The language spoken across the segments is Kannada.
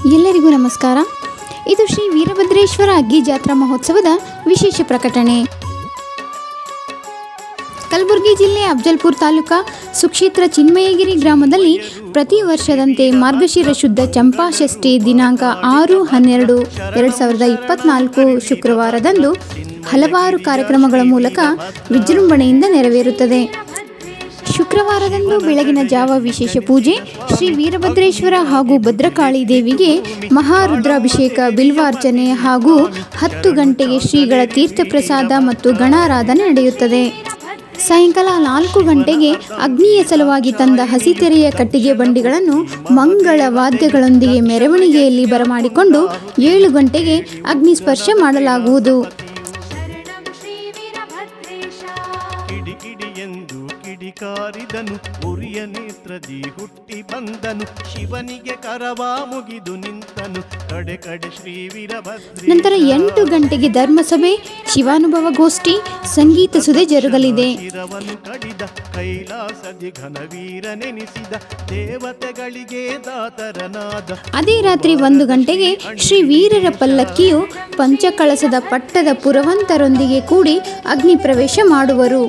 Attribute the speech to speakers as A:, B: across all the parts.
A: ಎಲ್ಲರಿಗೂ ನಮಸ್ಕಾರ. ಇದು ಶ್ರೀ ವೀರಭದ್ರೇಶ್ವರ ಅಗ್ಗಿ ಜಾತ್ರಾ ಮಹೋತ್ಸವದ ವಿಶೇಷ ಪ್ರಕಟಣೆ. ಕಲಬುರಗಿ ಜಿಲ್ಲೆ ಅಫಜಲ್ಪುರ ತಾಲೂಕಾ ಸುಕ್ಷೇತ್ರ ಚಿನ್ಮಯಗಿರಿ ಗ್ರಾಮದಲ್ಲಿ ಪ್ರತಿ ವರ್ಷದಂತೆ ಮಾರ್ಗಶಿರ ಶುದ್ಧ ಚಂಪಾಷಷ್ಠಿ ದಿನಾಂಕ 6/12/2024 ಶುಕ್ರವಾರದಂದು ಹಲವಾರು ಕಾರ್ಯಕ್ರಮಗಳ ಮೂಲಕ ವಿಜೃಂಭಣೆಯಿಂದ ನೆರವೇರುತ್ತದೆ. ಶುಕ್ರವಾರದಂದು ಬೆಳಗಿನ ಜಾವ ವಿಶೇಷ ಪೂಜೆ, ಶ್ರೀ ವೀರಭದ್ರೇಶ್ವರ ಹಾಗೂ ಭದ್ರಕಾಳಿ ದೇವಿಗೆ ಮಹಾರುದ್ರಾಭಿಷೇಕ, ಬಿಲ್ವಾರ್ಚನೆ ಹಾಗೂ 10 ಗಂಟೆಗೆ ಶ್ರೀಗಳ ತೀರ್ಥಪ್ರಸಾದ ಮತ್ತು ಗಣಾರಾಧನೆ ನಡೆಯುತ್ತದೆ. ಸಾಯಂಕಾಲ 4 ಗಂಟೆಗೆ ಅಗ್ನಿಯ ಸಲುವಾಗಿ ತಂದ ಹಸಿತೆರೆಯ ಕಟ್ಟಿಗೆ ಬಂಡಿಗಳನ್ನು ಮಂಗಳ ವಾದ್ಯಗಳೊಂದಿಗೆ ಮೆರವಣಿಗೆಯಲ್ಲಿ ಬರಮಾಡಿಕೊಂಡು 7 ಗಂಟೆಗೆ ಅಗ್ನಿ ಸ್ಪರ್ಶ ಮಾಡಲಾಗುವುದು.
B: ಕಿಡಿಕಾರಿದನು ಉರಿಯ ನೇತ್ರದಿ ಹುಟ್ಟಿ ಬಂದನು, ಶಿವನಿಗೆ ಕರವ ಮುಗಿದು ನಿಂತನು, ಕಡೆ ಕಡೆ ಶ್ರೀ ವೀರಭದ್ರ.
A: ನಂತರ 8 ಗಂಟೆಗೆ ಧರ್ಮಸಭೆ, ಶಿವಾನುಭವ ಗೋಷ್ಠಿ, ಸಂಗೀತ ಸುಧೆ ಜರುಗಲಿದೆ.
B: ಶಿರವನ್ನು ಕಡಿದ ಕೈಲಾಸದಿ ಘನವೀರ ನೆನೆಸಿದ ದೇವತೆಗಳಿಗೆ ದಾತರನಾದ.
A: ಅದೇ ರಾತ್ರಿ 1 ಗಂಟೆಗೆ ಶ್ರೀ ವೀರರ ಪಲ್ಲಕ್ಕಿಯು ಪಂಚಕಳಸದ ಪಟ್ಟದ ಪುರವಂತರೊಂದಿಗೆ ಕೂಡಿ ಅಗ್ನಿ ಪ್ರವೇಶ ಮಾಡುವರು.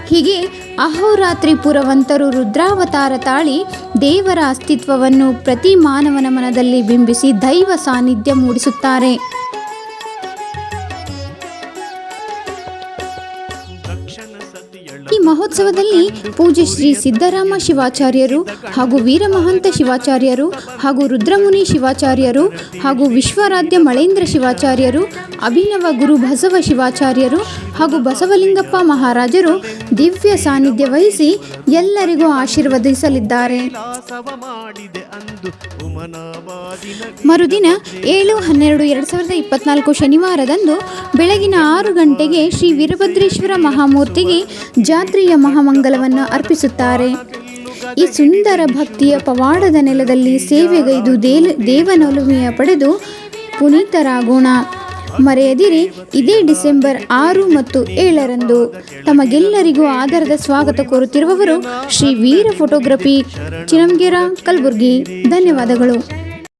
A: ಹೀಗೆ ಅಹೋರಾತ್ರಿ ಪುರವಂತರು ರುದ್ರಾವತಾರ ತಾಳಿ ದೇವರ ಅಸ್ತಿತ್ವವನ್ನು ಪ್ರತಿ ಮಾನವನ ಮನದಲ್ಲಿ ಬಿಂಬಿಸಿ ದೈವ ಸಾನ್ನಿಧ್ಯ ಮೂಡಿಸುತ್ತಾರೆ. ಈ ಮಹೋತ್ಸವದಲ್ಲಿ ಪೂಜ್ಯ ಶ್ರೀ ಸಿದ್ದರಾಮ ಶಿವಾಚಾರ್ಯರು ಹಾಗೂ ವೀರಮಹಂತ ಶಿವಾಚಾರ್ಯರು ಹಾಗೂ ರುದ್ರಮುನಿ ಶಿವಾಚಾರ್ಯರು ಹಾಗೂ ವಿಶ್ವರಾಧ್ಯ ಮಳೇಂದ್ರ ಶಿವಾಚಾರ್ಯರು, ಅಭಿನವ ಗುರು ಬಸವ ಶಿವಾಚಾರ್ಯರು ಹಾಗೂ ಬಸವಲಿಂಗಪ್ಪ ಮಹಾರಾಜರು ದಿವ್ಯ ಸಾನ್ನಿಧ್ಯ ವಹಿಸಿ ಎಲ್ಲರಿಗೂ ಆಶೀರ್ವದಿಸಲಿದ್ದಾರೆ. ಮರುದಿನ 7/12/2024 ಶನಿವಾರದಂದು ಬೆಳಗಿನ 6 ಗಂಟೆಗೆ ಶ್ರೀ ವೀರಭದ್ರೇಶ್ವರ ಮಹಾಮೂರ್ತಿಗೆ ಜಾತ್ರೆಯ ಮಹಾಮಂಗಲವನ್ನು ಅರ್ಪಿಸುತ್ತಾರೆ. ಈ ಸುಂದರ ಭಕ್ತಿಯ ಪವಾಡದ ನೆಲದಲ್ಲಿ ಸೇವೆಗೈದು ದೇವನೊಲುಮೆಯ ಪಡೆದು ಪುನೀತರಾಗೋಣ. ಮರೆಯದಿರಿ, ಇದೇ ಡಿಸೆಂಬರ್ 6 ಮತ್ತು 7ರಂದು ತಮಗೆಲ್ಲರಿಗೂ ಆದರದ ಸ್ವಾಗತ ಕೋರುತ್ತಿರುವವರು ಶ್ರೀ ವೀರ ಫೋಟೋಗ್ರಫಿ, ಚಿನಂಗೇರ, ಕಲಬುರಗಿ. ಧನ್ಯವಾದಗಳು.